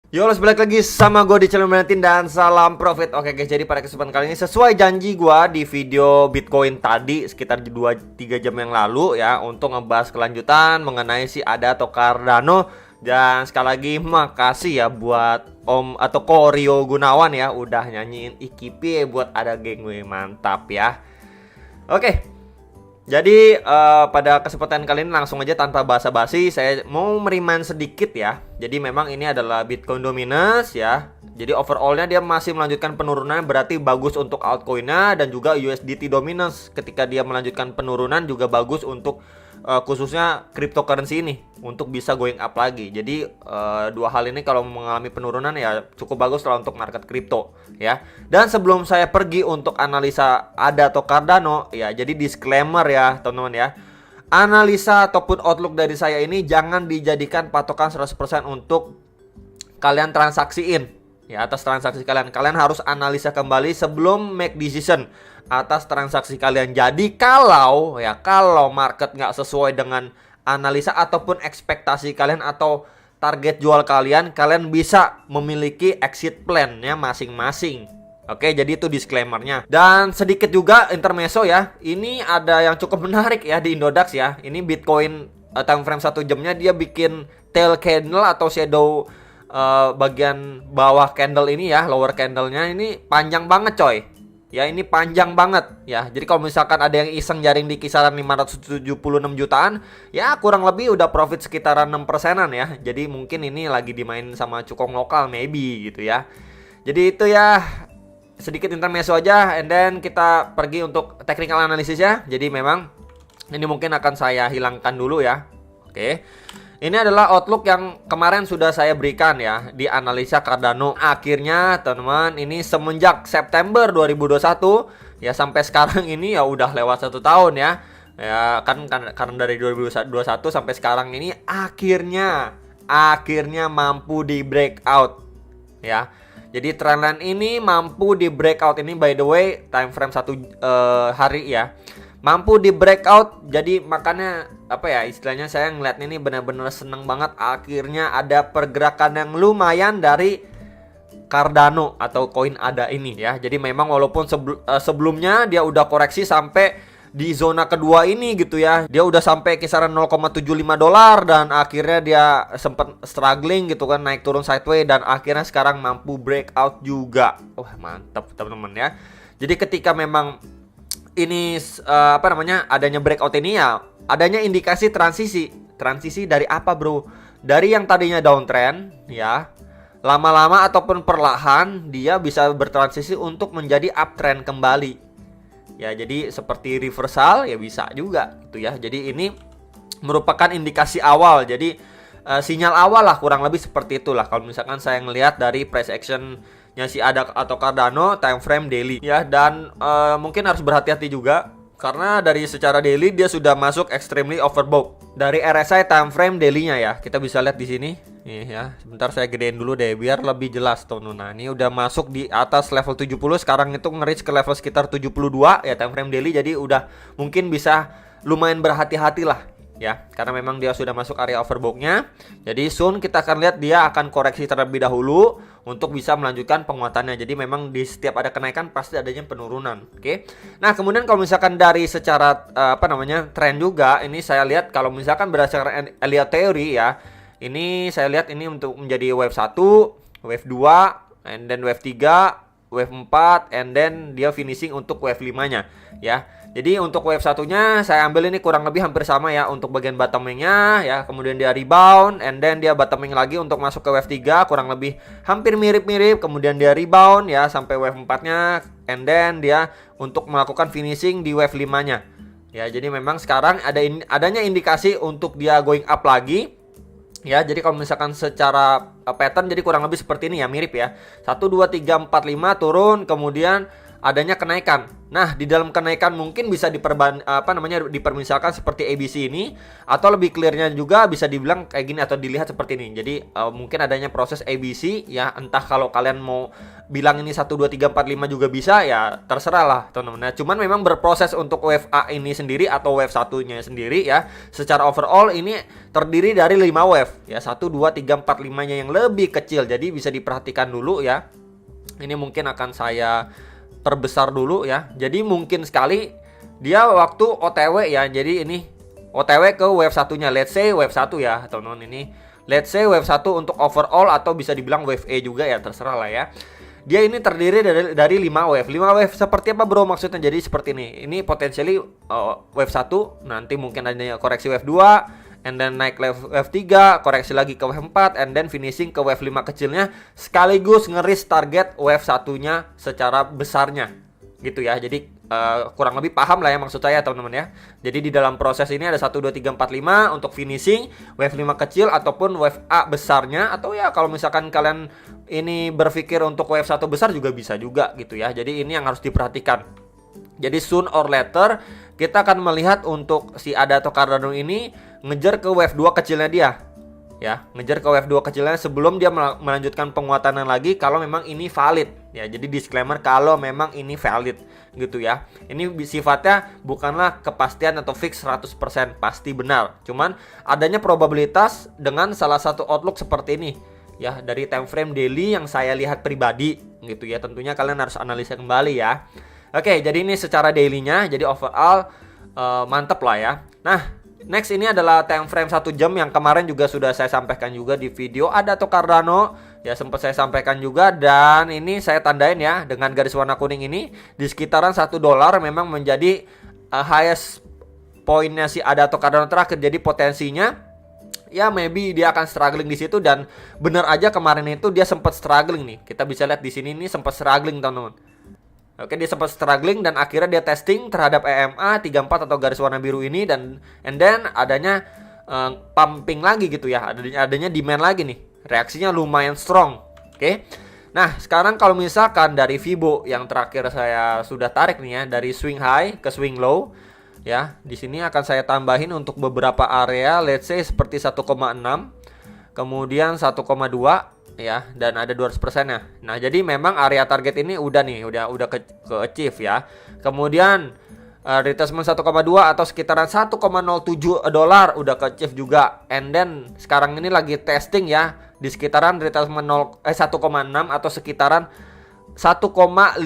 Yo, balik lagi sama gue di channel Valentin dan salam profit. Oke guys, jadi pada kesempatan kali ini sesuai janji gue di video Bitcoin tadi sekitar 2-3 jam yang lalu ya, untuk ngebahas kelanjutan mengenai si ADA atau Cardano. Dan sekali lagi makasih ya buat Om atau Ko Rio Gunawan ya udah nyanyiin IKP buat ADA geng gue, mantap ya. Oke. Jadi pada kesempatan kali ini langsung aja tanpa basa-basi saya mau merimain sedikit ya. Jadi memang ini adalah Bitcoin dominance ya. Jadi overallnya dia masih melanjutkan penurunan, berarti bagus untuk altcoinnya, dan juga USDT dominance ketika dia melanjutkan penurunan juga bagus untuk khususnya cryptocurrency ini untuk bisa going up lagi. Jadi dua hal ini kalau mengalami penurunan ya cukup bagus lah untuk market crypto ya. Dan sebelum saya pergi untuk analisa ADA atau Cardano ya, jadi disclaimer ya teman-teman ya. Analisa ataupun outlook dari saya ini jangan dijadikan patokan 100% untuk kalian transaksiin ya. Atas transaksi kalian harus analisa kembali sebelum make decision atas transaksi kalian. Jadi kalau market nggak sesuai dengan analisa ataupun ekspektasi kalian atau target jual kalian bisa memiliki exit plan-nya masing-masing. Oke, jadi itu disclaimer-nya. Dan sedikit juga intermezzo ya. Ini ada yang cukup menarik ya di Indodax ya. Ini Bitcoin time frame 1 jamnya dia bikin tail candle atau shadow bagian bawah candle ini ya, lower candle-nya ini panjang banget coy. Ya, ini panjang banget ya. Jadi kalau misalkan ada yang iseng jaring di kisaran 576 jutaan, ya kurang lebih udah profit sekitaran 6%-an ya. Jadi mungkin ini lagi dimain sama cukong lokal maybe gitu ya. Jadi itu ya, sedikit intermezzo aja, and then kita pergi untuk technical analysis ya. Jadi memang ini mungkin akan saya hilangkan dulu ya. Oke. Ini adalah outlook yang kemarin sudah saya berikan ya di analisa Cardano. Akhirnya teman-teman, ini semenjak September 2021 ya sampai sekarang ini ya udah lewat 1 tahun ya. Ya kan karena dari 2021 sampai sekarang ini akhirnya mampu di breakout ya. Jadi trendline ini mampu di breakout ini, by the way time frame 1 hari ya. Mampu di breakout, jadi makanya apa ya istilahnya, saya ngeliat ini benar-benar seneng banget. Akhirnya ada pergerakan yang lumayan dari Cardano atau koin ADA ini ya. Jadi memang walaupun sebelumnya dia udah koreksi sampai di zona kedua ini gitu ya, dia udah sampai kisaran $0,75 dan akhirnya dia sempat struggling gitu kan, naik turun sideways, dan akhirnya sekarang mampu breakout juga. Wah mantap teman-teman ya. Jadi ketika memang ini adanya breakout ini ya, adanya indikasi transisi dari apa bro? Dari yang tadinya downtrend ya, lama-lama ataupun perlahan dia bisa bertransisi untuk menjadi uptrend kembali ya. Jadi seperti reversal ya bisa juga gitu ya. Jadi ini merupakan indikasi awal. Jadi sinyal awal lah, kurang lebih seperti itulah kalau misalkan saya ngelihat dari price action si ADA atau Cardano time frame daily ya. Dan mungkin harus berhati-hati juga karena dari secara daily dia sudah masuk extremely overbought. Dari RSI time frame daily-nya ya, kita bisa lihat di sini nih ya. Sebentar saya gedein dulu deh biar lebih jelas tuh. Nah, ini udah masuk di atas level 70, sekarang itu nge-reach ke level sekitar 72 ya time frame daily. Jadi udah mungkin bisa lumayan berhati-hati lah ya, karena memang dia sudah masuk area overbought-nya. Jadi soon kita akan lihat dia akan koreksi terlebih dahulu untuk bisa melanjutkan penguatannya. Jadi memang di setiap ada kenaikan pasti adanya penurunan. Oke. Nah, kemudian kalau misalkan dari secara tren juga, ini saya lihat kalau misalkan berdasarkan Elliott Theory ya, ini saya lihat ini untuk menjadi wave 1, wave 2, and then wave 3, wave 4, and then dia finishing untuk wave 5-nya ya. Jadi untuk wave satunya saya ambil ini kurang lebih hampir sama ya untuk bagian bottoming-nya ya. Kemudian dia rebound, and then dia bottoming lagi untuk masuk ke wave 3, kurang lebih hampir mirip-mirip. Kemudian dia rebound ya sampai wave 4-nya, and then dia untuk melakukan finishing di wave 5-nya. Ya, jadi memang sekarang adanya indikasi untuk dia going up lagi. Ya, jadi kalau misalkan secara pattern jadi kurang lebih seperti ini ya, mirip ya. 1 2 3 4 5 turun, kemudian adanya kenaikan. Nah, di dalam kenaikan mungkin bisa dipermisalkan seperti ABC ini, atau lebih clearnya juga bisa dibilang kayak gini atau dilihat seperti ini. Jadi mungkin adanya proses ABC ya, entah kalau kalian mau bilang ini 1 2 3 4 5 juga bisa ya, terserah lah teman-teman. Nah, cuman memang berproses untuk wave A ini sendiri atau wave satunya sendiri ya. Secara overall ini terdiri dari 5 wave ya, 1 2 3 4 5-nya yang lebih kecil. Jadi bisa diperhatikan dulu ya. Ini mungkin akan saya perbesar dulu ya. Jadi mungkin sekali dia waktu OTW ya. Jadi ini OTW ke wave satunya. Let's say wave 1 ya teman-teman ini. Let's say wave 1 untuk overall atau bisa dibilang wave E juga ya, terserah lah ya. Dia ini terdiri dari 5 wave. 5 wave seperti apa bro maksudnya? Jadi seperti ini. Ini potentially wave 1, nanti mungkin adanya koreksi wave 2, and then naik wave 3, koreksi lagi ke wave 4, and then finishing ke wave 5 kecilnya, sekaligus ngeris target wave satunya secara besarnya gitu ya. Jadi kurang lebih paham lah ya maksud saya teman-teman ya. Jadi di dalam proses ini ada 1 2 3 4 5 untuk finishing wave 5 kecil ataupun wave A besarnya, atau ya kalau misalkan kalian ini berpikir untuk wave 1 besar juga bisa juga gitu ya. Jadi ini yang harus diperhatikan. Jadi soon or later kita akan melihat untuk si ADA atau Cardano ini ngejar ke wave 2 kecilnya dia. Ya, ngejar ke wave 2 kecilnya sebelum dia melanjutkan penguatan lagi kalau memang ini valid. Ya, jadi disclaimer kalau memang ini valid gitu ya. Ini sifatnya bukanlah kepastian atau fix 100% pasti benar. Cuman adanya probabilitas dengan salah satu outlook seperti ini. Ya, dari time frame daily yang saya lihat pribadi gitu ya. Tentunya kalian harus analisa kembali ya. Oke, jadi ini secara daily-nya, jadi overall mantep lah ya. Nah, next ini adalah time frame 1 jam yang kemarin juga sudah saya sampaikan juga di video ADA atau Cardano. Ya, sempat saya sampaikan juga, dan ini saya tandain ya dengan garis warna kuning ini di sekitaran $1 memang menjadi highest poinnya si ADA atau Cardano terakhir. Jadi potensinya ya maybe dia akan struggling di situ, dan bener aja kemarin itu dia sempat struggling nih. Kita bisa lihat di sini ini sempat struggling teman-teman. Oke, dia sempat struggling dan akhirnya dia testing terhadap EMA 34 atau garis warna biru ini, dan and then adanya pumping lagi gitu ya. Adanya demand lagi nih. Reaksinya lumayan strong. Oke. Nah, sekarang kalau misalkan dari Fibo yang terakhir saya sudah tarik nih ya, dari swing high ke swing low ya. Di sini akan saya tambahin untuk beberapa area, let's say seperti 1,6, kemudian 1,2 ya, dan ada 200% ya. Nah, jadi memang area target ini udah nih, udah ke achieve ya. Kemudian retracement 1,2 atau sekitaran $1,07 udah ke achieve juga. And then sekarang ini lagi testing ya di sekitaran retracement 1,6 atau sekitaran $1,15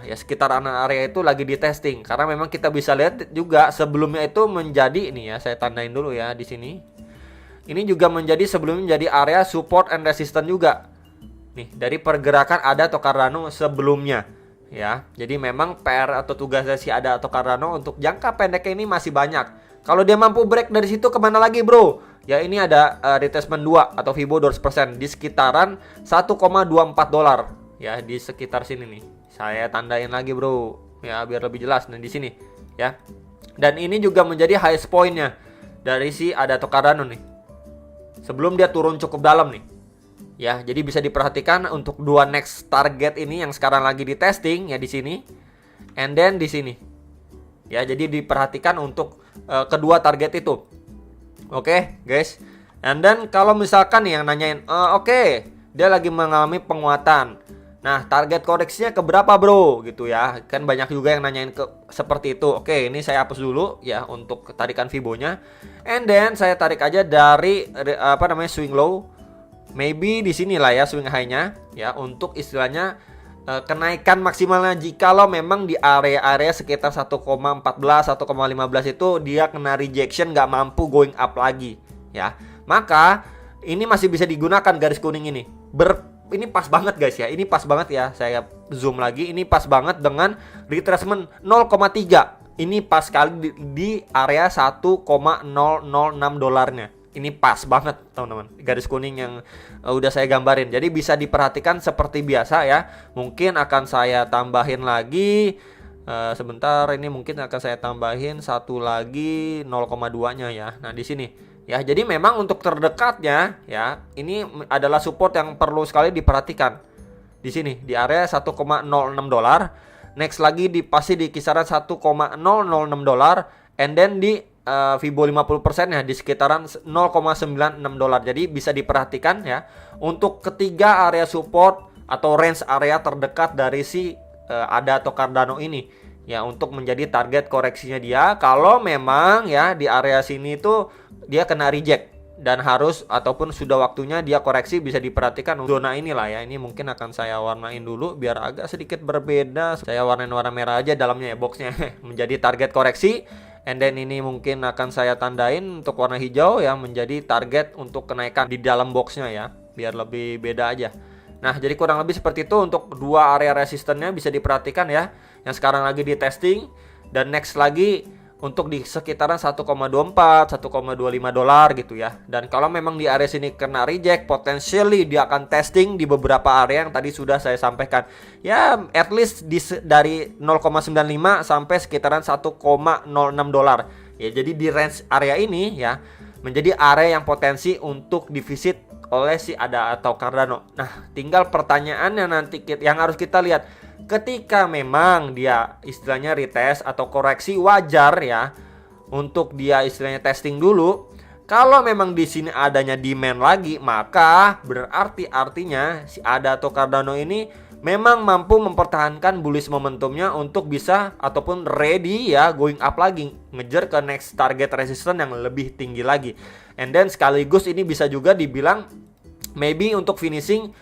ya, sekitaran area itu lagi di testing. Karena memang kita bisa lihat juga sebelumnya itu menjadi ini ya, saya tandain dulu ya di sini. Ini juga menjadi sebelumnya menjadi area support and resistance juga. Nih, dari pergerakan ADA atau Cardano sebelumnya ya. Jadi memang PR atau tugasnya si ADA atau Cardano untuk jangka pendek ini masih banyak. Kalau dia mampu break dari situ kemana lagi bro? Ya, ini ada retracement 2 atau Fibo 200% di sekitaran $1,24 ya, di sekitar sini nih. Saya tandain lagi bro ya biar lebih jelas. Nah, di sini ya. Dan ini juga menjadi highest point-nya dari si ADA atau Cardano nih, sebelum dia turun cukup dalam nih. Ya, jadi bisa diperhatikan untuk dua next target ini yang sekarang lagi di testing ya di sini. And then di sini. Ya, jadi diperhatikan untuk kedua target itu. Oke, guys. And then kalau misalkan yang nanyain, oke, dia lagi mengalami penguatan. Nah, target koreksinya ke berapa, bro? Gitu ya. Kan banyak juga yang nanyain ke seperti itu. Oke, ini saya hapus dulu ya untuk tarikan Fibonya. And then saya tarik aja dari swing low. Maybe di sini lah ya swing high-nya ya, untuk istilahnya kenaikan maksimalnya jikalau memang di area-area sekitar 1,14 1,15 itu dia kena rejection, nggak mampu going up lagi ya, maka ini masih bisa digunakan garis kuning ini. Ini pas banget guys ya, ini pas banget ya, saya zoom lagi, ini pas banget dengan retracement 0,3. Ini pas sekali di area $1,006. Ini pas banget teman-teman, garis kuning yang udah saya gambarin. Jadi bisa diperhatikan seperti biasa ya. Mungkin akan saya tambahin lagi sebentar, ini mungkin akan saya tambahin satu lagi 0,2-nya ya. Nah, di sini ya. Jadi memang untuk terdekatnya ya, ini adalah support yang perlu sekali diperhatikan. di sini di area 1,06 dolar. Next lagi pasti di kisaran 1,006 dolar, and then di Fibo 50% ya di sekitaran 0,96 dolar. Jadi bisa diperhatikan ya untuk ketiga area support atau range area terdekat dari si ADA atau Cardano ini ya, untuk menjadi target koreksinya dia. Kalau memang ya di area sini tuh dia kena reject dan harus ataupun sudah waktunya dia koreksi, bisa diperhatikan zona inilah ya. Ini mungkin akan saya warnain dulu biar agak sedikit berbeda. Saya warnain warna merah aja dalamnya ya boxnya menjadi target koreksi. And then ini mungkin akan saya tandain untuk warna hijau ya, menjadi target untuk kenaikan di dalam boxnya ya, biar lebih beda aja. Nah, jadi kurang lebih seperti itu untuk dua area resistennya, bisa diperhatikan ya. Yang sekarang lagi di testing, dan next lagi untuk di sekitaran 1,24, 1,25 dolar gitu ya. Dan kalau memang di area sini kena reject, potentially dia akan testing di beberapa area yang tadi sudah saya sampaikan. Ya, at least dari 0,95 sampai sekitaran 1,06 dolar. Ya, jadi di range area ini ya menjadi area yang potensi untuk divisit oleh si ADA atau Cardano. Nah, tinggal pertanyaannya nanti yang harus kita lihat, ketika memang dia istilahnya retest atau koreksi, wajar ya untuk dia istilahnya testing dulu. Kalau memang di sini adanya demand lagi, maka berarti artinya si ADA atau Cardano ini memang mampu mempertahankan bullish momentumnya untuk bisa ataupun ready ya going up lagi, ngejar ke next target resistance yang lebih tinggi lagi. And then sekaligus ini bisa juga dibilang maybe untuk finishing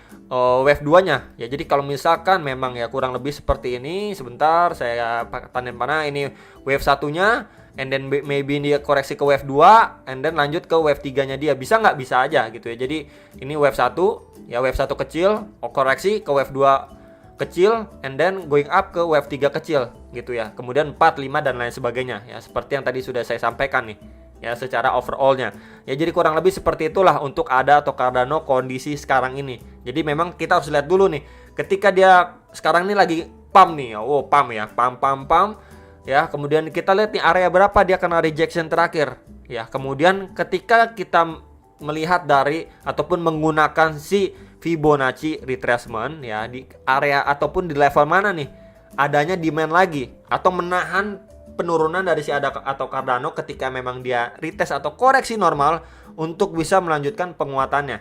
wave 2-nya. Ya, jadi kalau misalkan memang ya kurang lebih seperti ini, sebentar saya tanda panah, ini wave 1-nya, and then maybe dia koreksi ke wave 2, and then lanjut ke wave 3-nya dia. Bisa nggak? Bisa aja gitu ya. Jadi ini wave 1, ya wave 1 kecil, koreksi ke wave 2 kecil, and then going up ke wave 3 kecil gitu ya. Kemudian 4, 5 dan lain sebagainya ya, seperti yang tadi sudah saya sampaikan nih ya secara overallnya. Ya, jadi kurang lebih seperti itulah untuk ADA atau Cardano kondisi sekarang ini. Jadi memang kita harus lihat dulu nih, ketika dia sekarang ini lagi pump nih, pump ya, pump ya. Kemudian kita lihat nih area berapa dia kena rejection terakhir ya. Kemudian ketika kita melihat dari ataupun menggunakan si Fibonacci retracement ya, di area ataupun di level mana nih adanya demand lagi atau menahan penurunan dari si ADA atau Cardano ketika memang dia retest atau koreksi normal untuk bisa melanjutkan penguatannya.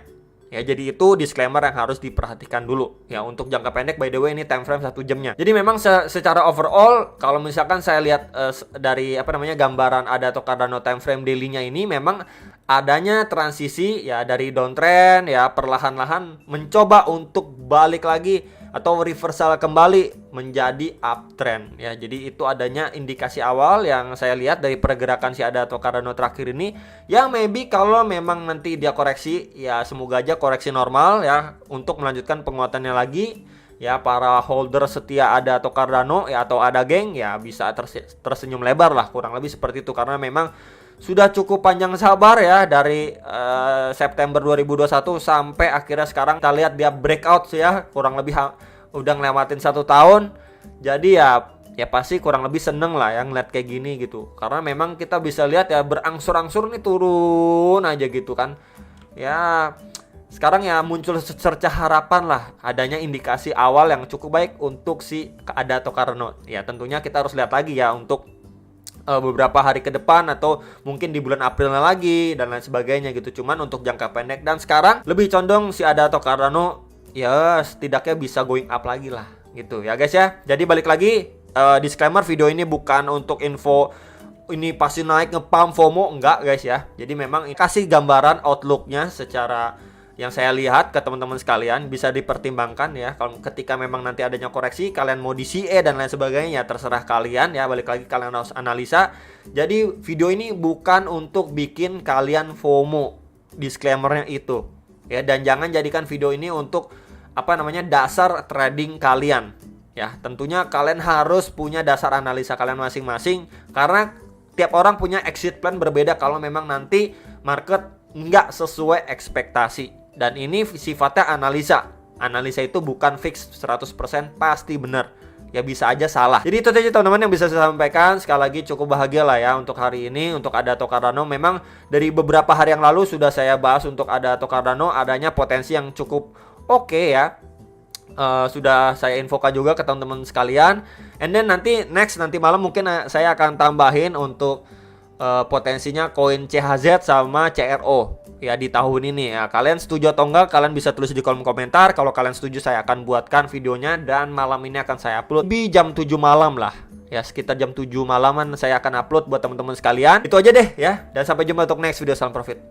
Ya, jadi itu disclaimer yang harus diperhatikan dulu ya untuk jangka pendek. By the way, ini time frame 1 jamnya. Jadi memang secara overall kalau misalkan saya lihat dari gambaran ADA atau Cardano time frame daily-nya ini, memang adanya transisi ya dari downtrend ya, perlahan-lahan mencoba untuk balik lagi atau reversal kembali menjadi uptrend ya. Jadi itu adanya indikasi awal yang saya lihat dari pergerakan si ADA atau Cardano terakhir ini, yang maybe kalau memang nanti dia koreksi ya, semoga aja koreksi normal ya untuk melanjutkan penguatannya lagi ya. Para holder setia ADA atau Cardano ya, atau ADA geng ya, bisa tersenyum lebar lah, kurang lebih seperti itu. Karena memang sudah cukup panjang sabar ya dari September 2021 sampai akhirnya sekarang kita lihat dia breakout ya, kurang lebih udah ngelewatin 1 tahun. Jadi ya pasti kurang lebih seneng lah yang ngeliat kayak gini gitu. Karena memang kita bisa lihat ya berangsur-angsur nih turun aja gitu kan. Ya sekarang ya muncul secerca harapan lah, adanya indikasi awal yang cukup baik untuk si ADA atau Cardano. Ya tentunya kita harus lihat lagi ya untuk beberapa hari ke depan atau mungkin di bulan Aprilnya lagi dan lain sebagainya gitu. Cuman untuk jangka pendek dan sekarang lebih condong si ADA atau Cardano ya setidaknya bisa going up lagi lah gitu ya guys ya. Jadi balik lagi, disclaimer, video ini bukan untuk info ini pasti naik nge-pump FOMO, enggak guys ya. Jadi memang kasih gambaran outlooknya secara yang saya lihat ke teman-teman sekalian, bisa dipertimbangkan ya. Kalau ketika memang nanti adanya koreksi, kalian mau di CE dan lain sebagainya, terserah kalian ya. Balik lagi kalian harus analisa. Jadi video ini bukan untuk bikin kalian FOMO, disclaimernya itu ya. Dan jangan jadikan video ini untuk dasar trading kalian ya. Tentunya kalian harus punya dasar analisa kalian masing-masing, karena tiap orang punya exit plan berbeda kalau memang nanti market nggak sesuai ekspektasi. Dan ini sifatnya analisa. Analisa itu bukan fix 100% pasti benar. Ya bisa aja salah. Jadi itu aja teman-teman yang bisa saya sampaikan. Sekali lagi cukup bahagia lah ya untuk hari ini, untuk ADA atau Cardano. Memang dari beberapa hari yang lalu sudah saya bahas untuk ADA atau Cardano adanya potensi yang cukup oke ya. sudah saya infokan juga ke teman-teman sekalian. And then nanti malam mungkin saya akan tambahin untuk potensinya koin CHZ sama CRO ya di tahun ini ya. Kalian setuju atau enggak, kalian bisa tulis di kolom komentar. Kalau kalian setuju, saya akan buatkan videonya dan malam ini akan saya upload di jam 7 malam lah. Ya, sekitar jam 7 malaman saya akan upload buat teman-teman sekalian. Itu aja deh ya. Dan sampai jumpa untuk next video. Salam profit.